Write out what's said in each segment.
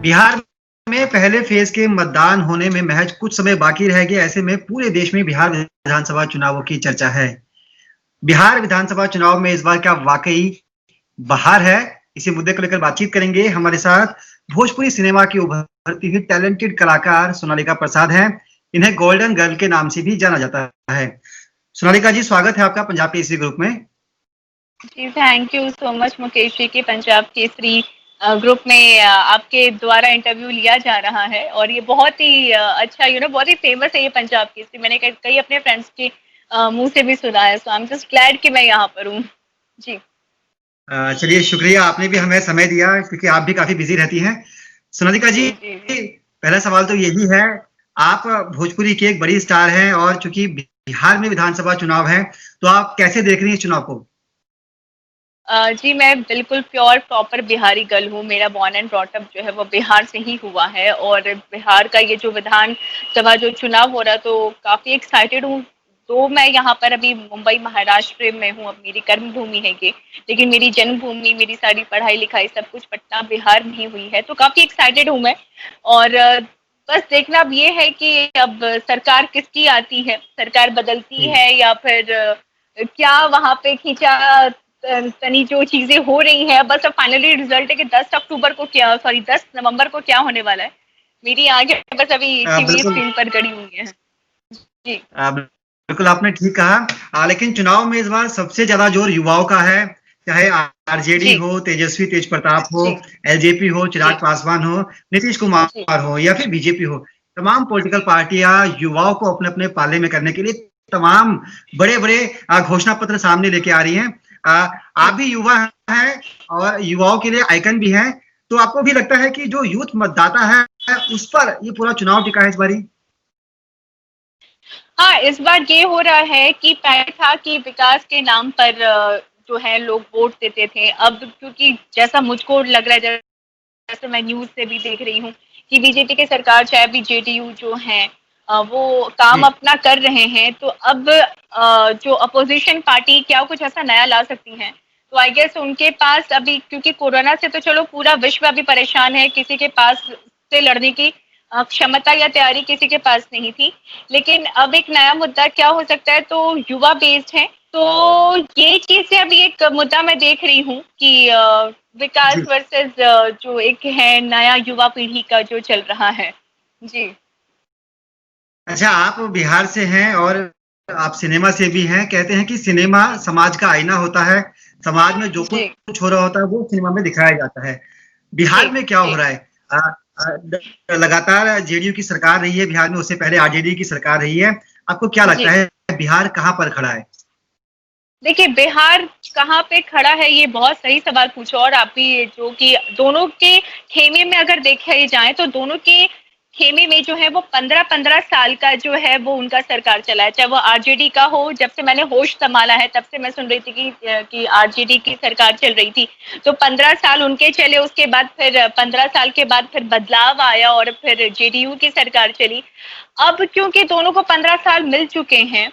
बिहार में पहले फेज के मतदान होने में महज कुछ समय बाकी रह गया। ऐसे में पूरे देश में बिहार विधानसभा चुनावों की चर्चा है। बिहार विधानसभा चुनाव में इस बार क्या वाकई बहार है? इसी मुद्दे को लेकर बातचीत करेंगे। हमारे साथ भोजपुरी सिनेमा की उभरती हुई टैलेंटेड कलाकार सोनालिका प्रसाद हैं। इन्हें गोल्डन गर्ल के नाम से भी जाना जाता है। सोनालिका जी, स्वागत है आपका पंजाब केसरी ग्रुप में। जी thank you so much Mukesh ji की पंजाब केसरी ग्रुप में आपके द्वारा इंटरव्यू लिया जा रहा है और ये बहुत ही अच्छा बहुत ही फेमस है ये पंजाब केसरी। मैंने कई अपने फ्रेंड्स के मुंह से भी सुना है। सो आई एम जस्ट ग्लैड कि मैं यहाँ पर हूँ। जी चलिए, शुक्रिया, आपने भी हमें समय दिया क्योंकि आप भी काफी बिजी रहती हैं। सोनालिका जी, जी जी जी पहला सवाल तो यही है, आप भोजपुरी की एक बड़ी स्टार हैं और चूंकि बिहार में विधानसभा चुनाव है, तो आप कैसे देख रही हैं चुनाव को? जी मैं बिल्कुल प्योर प्रॉपर बिहारी गर्ल हूँ। मेरा बॉर्न एंड ब्रॉट अप जो है वो बिहार से ही हुआ है और बिहार का ये जो विधान सभा जो चुनाव हो रहा तो काफी एक्साइटेड हूँ। तो मैं यहाँ पर अभी मुंबई महाराष्ट्र में हूँ, अब मेरी कर्म भूमि है ये, लेकिन मेरी जन्मभूमि, मेरी सारी पढ़ाई लिखाई सब कुछ पटना बिहार में ही हुई है। तो काफी एक्साइटेड हूँ मैं। और बस देखना अब ये है कि अब सरकार किसकी आती है, सरकार बदलती जी। है या फिर क्या वहां पे खींचा तनी जो चीजें हो रही हैं। बस अब फाइनली रिजल्ट है कि 10 अक्टूबर को क्या, सॉरी 10 नवंबर को क्या होने वाला है। मेरी आंखें बस अभी टीवी बिल्कुल। स्क्रीन पर गड़ी हुई हैं। जी बिल्कुल आपने ठीक कहा। लेकिन चुनाव में इस बार सबसे ज्यादा जोर युवाओं का है। चाहे आरजेडी जी हो, तेजस्वी तेज प्रताप हो, जी एलजेपी हो, चिराग जी पासवान हो, नीतीश जी कुमार हो या फिर बीजेपी हो, तमाम पॉलिटिकल पार्टियां युवाओं को अपने अपने पाले में करने के लिए तमाम बड़े बड़े घोषणा पत्र सामने लेके आ रही हैं। आप जी भी युवा हैं और युवाओं के लिए आइकन भी हैं, तो आपको भी लगता है कि जो यूथ मतदाता है उस पर ये पूरा चुनाव टिका है इस बारी? हाँ, इस बार ये हो रहा है कि पहले था कि विकास के नाम पर जो है लोग वोट देते थे। अब क्योंकि जैसा मुझको लग रहा है, जैसे मैं न्यूज से भी देख रही हूँ कि बीजेपी की सरकार चाहे भी जेडीयू जो है वो काम जी। अपना कर रहे हैं। तो अब जो अपोजिशन पार्टी क्या कुछ ऐसा नया ला सकती हैं। तो आई गेस उनके पास अभी, क्योंकि कोरोना से तो चलो पूरा विश्व अभी परेशान है, किसी के पास से लड़ने की क्षमता या तैयारी किसी के पास नहीं थी। लेकिन अब एक नया मुद्दा क्या हो सकता है, तो युवा बेस्ड है। तो ये चीज अभी एक मुद्दा मैं देख रही हूँ कि विकास जी। वर्सेस जो एक है नया युवा पीढ़ी का जो चल रहा है। जी अच्छा, आप बिहार से हैं और आप सिनेमा से भी हैं। कहते हैं कि सिनेमा समाज का आईना होता है। समाज में जो जी कुछ हो रहा होता है वो सिनेमा में दिखाया जाता है। जी बिहार में क्या हो जी रहा है? लगातार जेडीयू की सरकार रही है बिहार में, उससे पहले आरजेडी की सरकार रही है। आपको क्या लगता जी है बिहार कहाँ पर खड़ा है? देखिए, बिहार कहाँ पे खड़ा है, ये बहुत सही सवाल पूछा। और आप भी जो कि दोनों के खेमे में अगर देखे जाए तो दोनों के खेमे में जो है वो 15-15 साल का जो है वो उनका सरकार चला है। चाहे वो आरजेडी का हो, जब से मैंने होश संभाला है तब से मैं सुन रही थी कि आरजेडी की सरकार चल रही थी। तो 15 साल उनके चले, उसके बाद फिर 15 साल के बाद फिर बदलाव आया और फिर जेडीयू की सरकार चली। अब क्योंकि दोनों को 15 साल मिल चुके हैं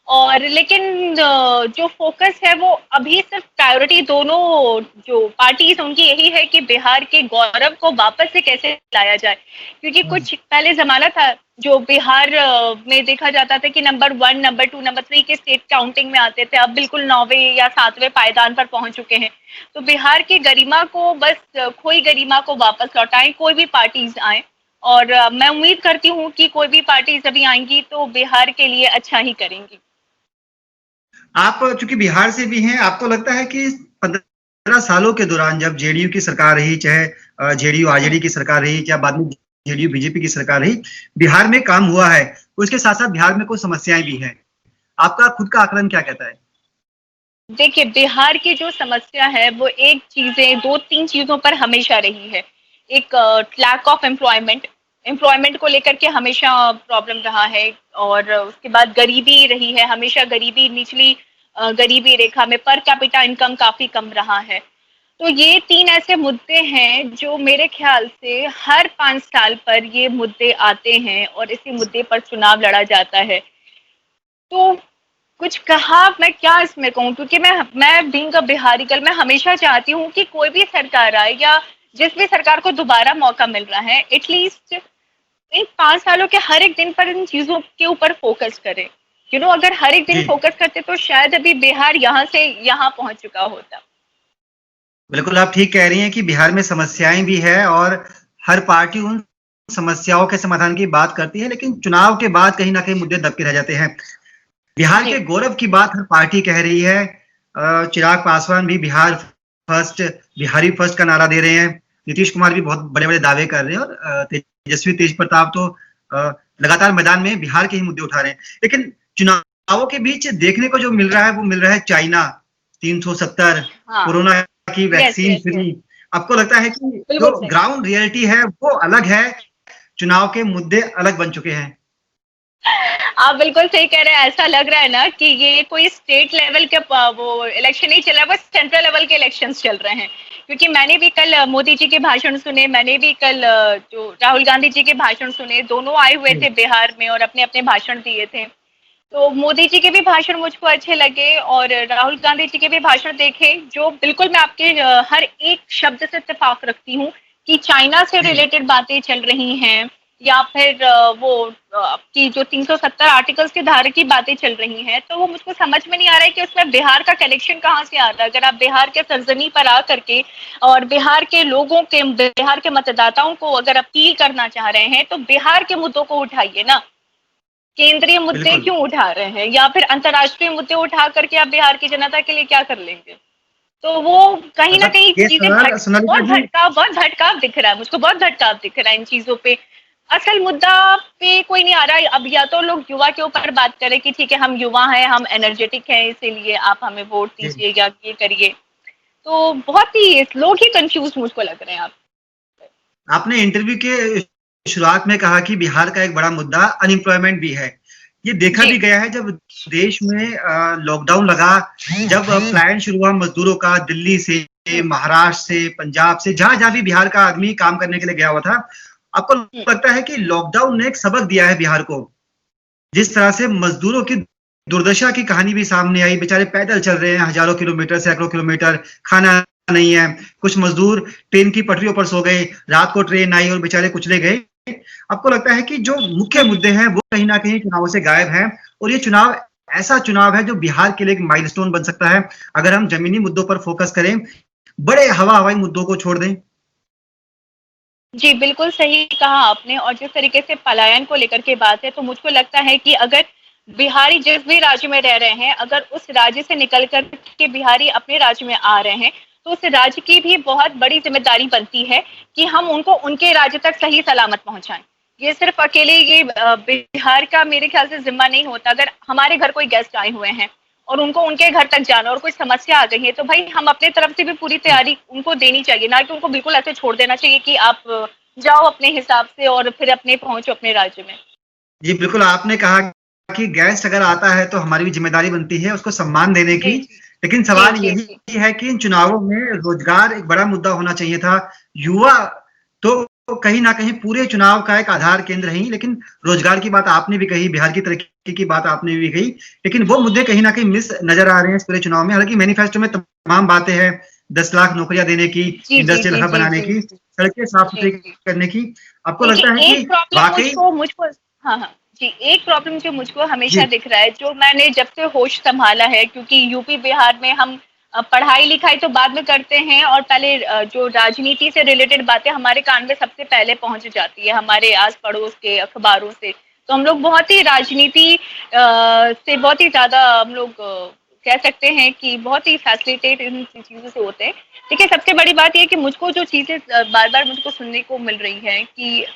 और लेकिन जो फोकस है वो अभी सिर्फ प्रायोरिटी दोनों जो पार्टीज उनकी यही है कि बिहार के गौरव को वापस से कैसे लाया जाए। क्योंकि कुछ पहले जमाना था जो बिहार में देखा जाता था कि नंबर 1, नंबर 2, नंबर 3 के स्टेट काउंटिंग में आते थे। अब बिल्कुल 9वें या 7वें पायदान पर पहुंच चुके हैं। तो बिहार की गरिमा को, बस खोई गरिमा को वापस लौटाएं, कोई भी पार्टीज आए। और मैं उम्मीद करती हूँ कि कोई भी पार्टीज अभी आएंगी तो बिहार के लिए अच्छा ही करेंगी। आप चूंकि बिहार से भी हैं, आपको लगता है कि 15 सालों के दौरान जब जेडीयू की सरकार रही, चाहे जेडीयू आरजेडी की सरकार रही, चाहे बाद में जेडीयू बीजेपी की सरकार रही, बिहार में काम हुआ है। उसके साथ साथ बिहार में कुछ समस्याएं भी हैं। आपका खुद का आकलन क्या कहता है? देखिए, बिहार की जो समस्या है वो एक चीजें, दो तीन चीजों पर हमेशा रही है। एक लैक ऑफ एम्प्लॉयमेंट, एम्प्लॉयमेंट को लेकर के हमेशा प्रॉब्लम रहा है। और उसके बाद गरीबी रही है, हमेशा गरीबी, निचली गरीबी रेखा में पर कैपिटा इनकम काफी कम रहा है। तो ये तीन ऐसे मुद्दे हैं जो मेरे ख्याल से हर 5 साल पर ये मुद्दे आते हैं और इसी मुद्दे पर चुनाव लड़ा जाता है। तो कुछ कहा, मैं क्या इसमें कहूँ, क्योंकि मैं बीइंग अ बिहारी गर्ल, मैं हमेशा चाहती हूँ कि कोई भी सरकार आए या जिस भी सरकार को दोबारा मौका मिल रहा है, एटलीस्ट इन 5 सालों के हर एक दिन पर इन चीजों के ऊपर फोकस करे। अगर हर एक दिन जी फोकस करते तो शायद अभी बिहार यहाँ से यहाँ पहुंच चुका होता। बिल्कुल, आप ठीक कह रही हैं कि बिहार में समस्याएं भी है और हर पार्टी उन समस्याओं के समाधान की बात करती है, लेकिन चुनाव के बाद कहीं ना कहीं मुद्दे दबके रह जाते हैं। बिहार जी के गौरव की बात हर पार्टी कह रही है। चिराग पासवान भी बिहार फर्स्ट, बिहारी फर्स्ट का नारा दे रहे हैं। नीतीश कुमार भी बहुत बड़े बड़े दावे कर रहे हैं और तेजस्वी तेज प्रताप तो लगातार मैदान में बिहार के ही मुद्दे उठा रहे हैं। लेकिन चुनावों के बीच देखने को जो मिल रहा है वो मिल रहा है चाइना 370, हाँ। कोरोना की yes vaccine yes yes. Free. आपको लगता है कि जो बिल्कुल सही। ग्राउंड रियलिटी है वो अलग है, चुनाव के मुद्दे अलग बन चुके हैं? आप बिल्कुल सही कह रहे हैं। ऐसा लग रहा है ना कि ये कोई स्टेट लेवल के वो इलेक्शन नहीं चल रहा है, बस सेंट्रल लेवल के इलेक्शंस चल रहे हैं। क्योंकि मैंने भी कल मोदी जी के भाषण सुने, मैंने भी कल जो राहुल गांधी जी के भाषण सुने, दोनों आए हुए थे बिहार में और अपने अपने भाषण दिए थे। तो मोदी जी के भी भाषण मुझको अच्छे लगे और राहुल गांधी जी के भी भाषण देखे, जो बिल्कुल मैं आपके हर एक शब्द से इत्तेफाक रखती हूँ कि चाइना से जी रिलेटेड बातें चल रही हैं या फिर वो आपकी जो 370 आर्टिकल्स के धारे की बातें चल रही हैं, तो वो मुझको समझ में नहीं आ रहा है कि उसमें बिहार का कनेक्शन कहाँ से आ रहा है। अगर आप बिहार के सरजमी पर आ करके और बिहार के लोगों के, बिहार के मतदाताओं को अगर अपील करना चाह रहे हैं तो बिहार के मुद्दों को उठाइए ना। केंद्रीय मुद्दे बिल्कुल। क्यों उठा रहे हैं या फिर अंतर्राष्ट्रीय मुद्दे उठा करके आप बिहार की जनता के लिए क्या कर लेंगे? तो वो कहीं ना मतलब कहीं ये चीजें सवाल सोनालिका जी। बहुत भटकाव दिख रहा है मुझको, बहुत भटकाव दिख रहा है इन चीजों पे। असल मुद्दा पे कोई नहीं आ रहा है। अब या तो लोग युवा के ऊपर बात करें कि ठीक है हम युवा हैं, हम एनर्जेटिक हैं, इसीलिए आप हमें वोट जी, दीजिए या ये करिए। तो बहुत ही लोग ही कंफ्यूज मुझको लग रहे हैं। आप आपने इंटरव्यू के शुरुआत में कहा कि बिहार का एक बड़ा मुद्दा अनएम्प्लॉयमेंट भी है। ये देखा जी भी गया है जब देश में लॉकडाउन लगा, जब फ्लाइट शुरू हुआ मजदूरों का दिल्ली से, महाराष्ट्र से, पंजाब से, जहां जहां भी बिहार का आदमी काम करने के लिए गया हुआ था। आपको लगता है कि लॉकडाउन ने एक सबक दिया है बिहार को? जिस तरह से मजदूरों की दुर्दशा की कहानी भी सामने आई, बेचारे पैदल चल रहे हैं हजारों किलोमीटर, सैकड़ों किलोमीटर, खाना नहीं है। कुछ मजदूर ट्रेन की पटरियों पर सो गए, रात को ट्रेन आई और बेचारे कुचले गए। आपको लगता है कि जो मुख्य मुद्दे हैं वो कहीं ना कहीं चुनावों से गायब हैं, और ये चुनाव ऐसा चुनाव है जो बिहार के लिए एक माइलस्टोन बन सकता है अगर हम जमीनी मुद्दों पर फोकस करें, बड़े हवा हवाई मुद्दों को छोड़ दें? जी, बिल्कुल सही कहा आपने। और जिस तरीके से पलायन को लेकर के बात है, तो मुझको लगता है कि अगर बिहारी जिस भी राज्य में रह रहे हैं, अगर उस राज्य से निकल कर के बिहारी अपने राज्य में आ रहे हैं, तो उस राज्य की भी बहुत बड़ी ज़िम्मेदारी बनती है कि हम उनको उनके राज्य तक सही सलामत पहुँचाएँ। ये सिर्फ़ अकेले ये बिहार का मेरे ख़्याल से ज़िम्मा नहीं होता। अगर हमारे घर कोई गेस्ट आए हुए हैं और उनको उनके घर तक जाना और कोई समस्या आ गई है, तो भाई हम अपने तरफ से भी पूरी तैयारी उनको देनी चाहिए, ना कि उनको बिल्कुल ऐसे छोड़ देना चाहिए कि आप जाओ अपने हिसाब से और फिर अपने पहुंचो अपने राज्य में। जी बिल्कुल, आपने कहा कि गेस्ट अगर आता है तो हमारी भी जिम्मेदारी बनती है उसको सम्मान देने की। जी जी लेकिन जी सवाल जी यही जी है कि इन चुनावों में रोजगार एक बड़ा मुद्दा होना चाहिए था। युवा तो कहीं ना कहीं पूरे चुनाव का एक आधार केंद्र ही, लेकिन रोजगार की बात आपने भी कही, बिहार की तरक्की की बात आपने भी कही, लेकिन वो मुद्दे कहीं ना कहीं मिस नजर आ रहे हैं इस पूरे चुनाव में। हालांकि मैनिफेस्टो में तमाम बातें हैं, 10 लाख नौकरियां देने की, जी जी इंडस्ट्रियल जी हब जी बनाने जी की, जी सड़कें साफ जी सुथरी जी। करने की। आपको लगता है देखिए कि एक प्रॉब्लम वाकई? मुझको मुझको हाँ हाँ जी, एक प्रॉब्लम जो मुझको हमेशा जी दिख रहा है, जो मैंने जब से होश संभाला है, क्योंकि यूपी बिहार में हम पढ़ाई लिखाई तो बाद में करते हैं और पहले जो राजनीति से रिलेटेड बातें हमारे कान में सबसे पहले पहुंच जाती है हमारे आस पड़ोस के अखबारों से। तो हम लोग बहुत ही राजनीति से बहुत ही ज्यादा हम लोग कह सकते हैं कि बहुत ही फैसिलिटेट इन चीजों से होते हैं। देखिए सबसे बड़ी बात ये है कि मुझको जो चीजें बार बार मुझको सुनने को मिल रही है कि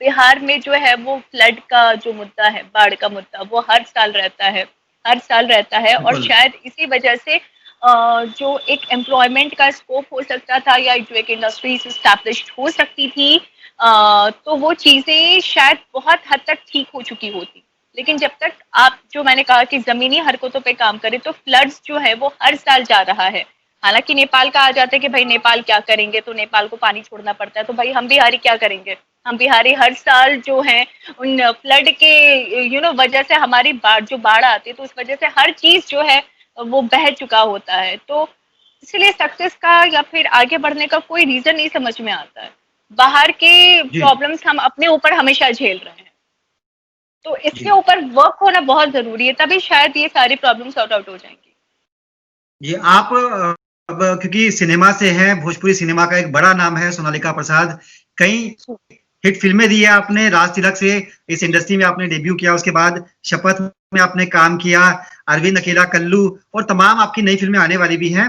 बिहार में जो है वो फ्लड का जो मुद्दा है, बाढ़ का मुद्दा, वो हर साल रहता है, हर साल रहता है। और बिल्कुल। शायद इसी वजह से जो एक एम्प्लॉयमेंट का स्कोप हो सकता था या जो एक इंडस्ट्रीज स्टैब्लिश्ड हो सकती थी, तो वो चीजें शायद बहुत हद तक ठीक हो चुकी होती। लेकिन जब तक आप जो मैंने कहा कि जमीनी हरकतों पे काम करें, तो फ्लड्स जो है वो हर साल जा रहा है। हालांकि नेपाल का आ जाता है कि भाई नेपाल क्या करेंगे, तो नेपाल को पानी छोड़ना पड़ता है, तो भाई हम बिहारी क्या करेंगे? हम बिहारी हर साल जो है उन फ्लड के वजह से हमारी बाढ़ जो बाढ़ आती है, तो उस वजह से हर चीज जो है वो बह चुका होता है। तो इसलिए सक्सेस का या फिर आगे बढ़ने का कोई रीजन नहीं समझ में आता है। बाहर के जी प्रॉब्लम्स हम अपने ऊपर हमेशा झेल रहे हैं, तो इसके जी। ऊपर वर्क होना बहुत जरूरी है, तभी शायद ये सारी प्रॉब्लम सॉर्ट आउट हो जाएंगी। ये आप अब क्योंकि सिनेमा से हैं, भोजपुरी सिनेमा का एक बड़ा नाम है सोनालिका प्रसाद। कई हिट फिल्में दी है आपने। राज तिलक से इस इंडस्ट्री में आपने डेब्यू किया, उसके बाद शपथ में आपने काम किया, अरविंद अकेला, कल्लू और तमाम आपकी नई फिल्में आने वाली भी हैं।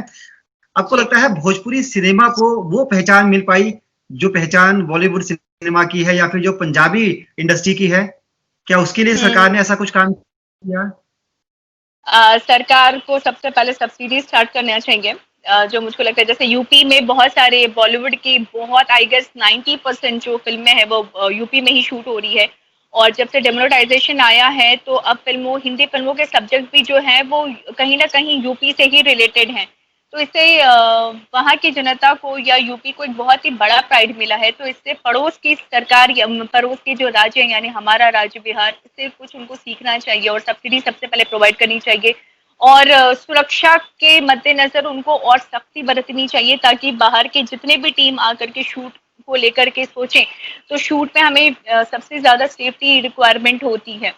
आपको जी लगता है भोजपुरी सिनेमा को वो पहचान मिल पाई जो पहचान बॉलीवुड सिनेमा की है या फिर जो पंजाबी इंडस्ट्री की है? क्या उसके लिए सरकार हम्म। ने ऐसा कुछ काम किया? सरकार को सबसे पहले सब्सिडी स्टार्ट करना चाहिए। जो मुझको लगता है जैसे यूपी में बहुत सारे बॉलीवुड की बहुत आई गेस 90% जो फिल्में हैं वो यूपी में ही शूट हो रही है। और जब से डेमोनेटाइजेशन आया है तो अब फिल्मों हिंदी फिल्मों के सब्जेक्ट भी जो है वो कहीं ना कहीं यूपी से ही रिलेटेड हैं। तो इससे वहाँ की जनता को या यूपी को एक बहुत ही बड़ा प्राइड मिला है। तो इससे पड़ोस की सरकार या पड़ोस के जो राज्य है यानी हमारा राज्य बिहार, इससे कुछ उनको सीखना चाहिए और सब्सिडी सबसे पहले प्रोवाइड करनी चाहिए। और सुरक्षा के मद्देनजर उनको और सख्ती बरतनी चाहिए ताकि बाहर के जितने भी टीम आकर के शूट को लेकर के सोचें, तो शूट में हमें सबसे ज्यादा सेफ्टी रिक्वायरमेंट होती है।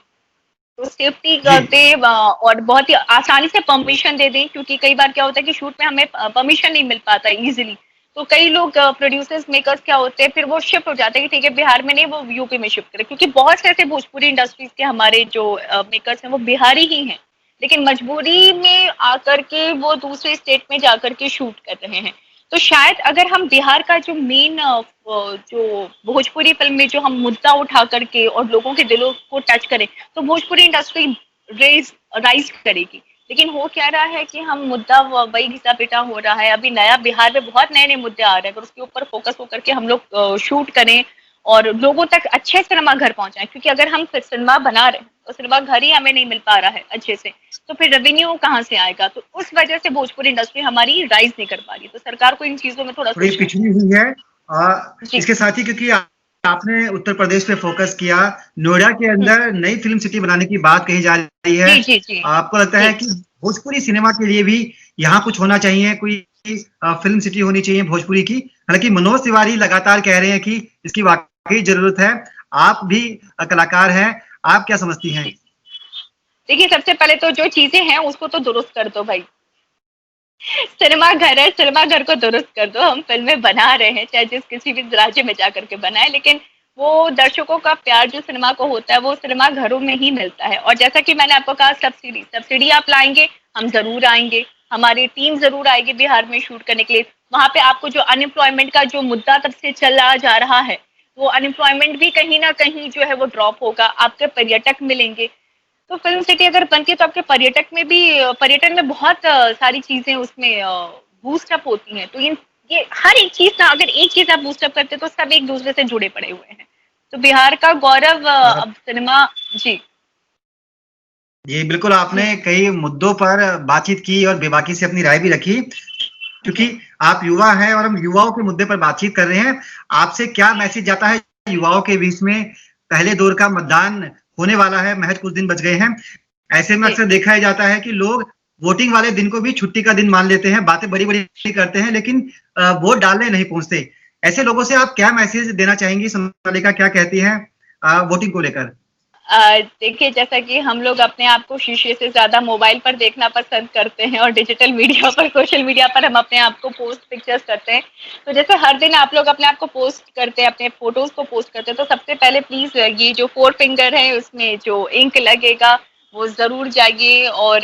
तो सेफ्टी जी दे और बहुत ही आसानी से परमिशन दे दें, क्योंकि कई बार क्या होता है कि शूट में हमें परमिशन नहीं मिल पाता इजीली। तो कई लोग प्रोड्यूसर्स मेकर्स क्या होते हैं फिर वो शिफ्ट हो जाते हैं कि ठीक है बिहार में नहीं वो यूपी में शिफ्ट करें, क्योंकि बहुत से ऐसे भोजपुरी इंडस्ट्रीज के हमारे जो मेकर्स हैं वो बिहारी ही हैं, लेकिन मजबूरी में आकर के वो दूसरे स्टेट में जाकर के शूट कर रहे हैं। तो शायद अगर हम बिहार का जो मेन जो भोजपुरी फिल्म में जो हम मुद्दा उठा करके और लोगों के दिलों को टच करें तो भोजपुरी इंडस्ट्री राइज करेगी। लेकिन हो क्या रहा है कि हम मुद्दा वही घिसा पिटा हो रहा है। अभी नया बिहार में बहुत नए नए मुद्दे आ रहे हैं, अगर उसके ऊपर फोकस होकर के हम लोग शूट करें और लोगों तक अच्छे सिनेमा घर पहुंचाएं, क्योंकि अगर हम सिनेमा बना रहे हैं तो सिनेमा घर ही हमें नहीं मिल पा रहा है अच्छे से, तो फिर रेवेन्यू कहाँ से आएगा? तो उस वजह से भोजपुरी इंडस्ट्री हमारी राइज नहीं कर पा रही। तो सरकार को इन चीजों में थोड़ा थोड़ी सोचना पिछड़ी हुई है। चाहिए। जी इसके साथ ही क्योंकि आपने उत्तर प्रदेश पे फोकस किया, नोएडा के हम्म, अंदर नई फिल्म सिटी बनाने की बात कही जा रही है। जी जी जी आपको लगता जी। है कि भोजपुरी सिनेमा के लिए भी यहाँ कुछ होना चाहिए, कोई फिल्म सिटी होनी चाहिए भोजपुरी की? हालांकि मनोज तिवारी लगातार कह रहे हैं कि इसकी वाकई जरूरत है। आप भी कलाकार हैं, आप क्या समझती हैं? देखिए सबसे पहले तो जो चीजें हैं उसको तो दुरुस्त कर दो भाई। सिनेमा घर है, सिनेमा घर को दुरुस्त कर दो। हम फिल्में बना रहे हैं चाहे जिस किसी भी राज्य में जाकर के बनाए, लेकिन वो दर्शकों का प्यार जो सिनेमा को होता है वो सिनेमा घरों में ही मिलता है। और जैसा कि मैंने आपको कहा सब्सिडी सब्सिडी आप लाएंगे हम जरूर आएंगे, हमारी टीम जरूर आएगी बिहार में शूट करने के लिए। वहां पे आपको जो अनएम्प्लॉयमेंट का जो मुद्दा तब से चला जा रहा है वो अनएम्प्लॉयमेंट भी कहीं ना कहीं जो है वो ड्रॉप होगा, आपके पर्यटक मिलेंगे। तो फिल्म सिटी अगर बनती है तो आपके पर्यटक में भी पर्यटन में बहुत सारी चीजें उसमें बूस्ट अप होती हैं। तो ये हर एक चीज ना, अगर एक चीज आप बूस्ट अप करते तो सब एक दूसरे से जुड़े पड़े हुए हैं। तो बिहार का गौरव अब सिनेमा। जी ये बिल्कुल आपने कई मुद्दों पर बातचीत की और बेबाकी से अपनी राय भी रखी। क्योंकि जी। आप युवा हैं और हम युवाओं के मुद्दे पर बातचीत कर रहे हैं। आपसे क्या मैसेज जाता है युवाओं के बीच में? पहले दौर का मतदान होने वाला है, महज कुछ दिन बच गए हैं। ऐसे में जी अक्सर देखा ही जाता है कि लोग वोटिंग वाले दिन को भी छुट्टी का दिन मान लेते हैं, बातें बड़ी बड़ी करते हैं, लेकिन वोट डालने नहीं पहुंचते। ऐसे लोगों से आप क्या मैसेज देना चाहेंगी? सोनालिका क्या कहती है वोटिंग को लेकर? देखिए जैसा कि हम लोग अपने आप को शीशे से ज्यादा मोबाइल पर देखना पसंद करते हैं और डिजिटल मीडिया पर सोशल मीडिया पर हम अपने आप को पोस्ट पिक्चर्स करते हैं। तो जैसे हर दिन आप लोग अपने आप को पोस्ट करते हैं, अपने फोटोज को पोस्ट करते हैं, तो सबसे पहले प्लीज ये जो 4 फिंगर है उसमें जो इंक लगेगा वो जरूर जाइए और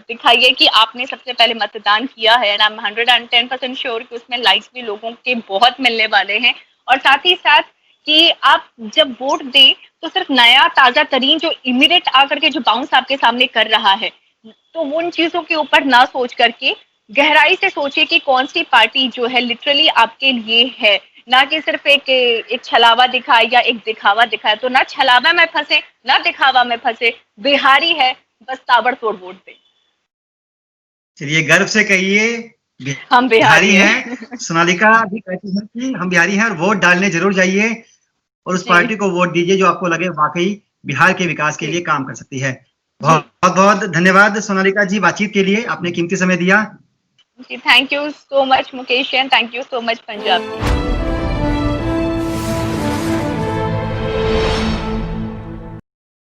दिखाइए कि आपने सबसे पहले मतदान किया है। एंड आई एम 110% श्योर कि उसमें लाइक्स भी लोगों के बहुत मिलने वाले हैं। और साथ ही साथ कि आप जब वोट दें तो सिर्फ नया ताजा तरीन जो इमीडिएट आकर के जो बाउंस आपके सामने कर रहा है, तो उन चीजों के ऊपर ना सोच करके गहराई से सोचिए कि कौन सी पार्टी जो है लिटरली आपके लिए है, ना कि सिर्फ एक छलावा दिखाए या एक दिखावा दिखाए। तो ना छलावा में फंसे ना दिखावा में फंसे, बिहारी है बस ताबड़तोड़ वोट दे। चलिए गर्व से कहिए हम बिहारी बिहारी हैं। है। सोनालिका भी कहती है कि हम बिहारी हैं और वोट डालने जरूर जाइए और उस जी पार्टी को वोट दीजिए जो आपको लगे वाकई बिहार के विकास के जी लिए काम कर सकती है। जी बहुत बहुत धन्यवाद सोनालिका जी बातचीत के लिए, आपने कीमती समय दिया। जी, thank you so much Mukesh and thank you so much Punjab.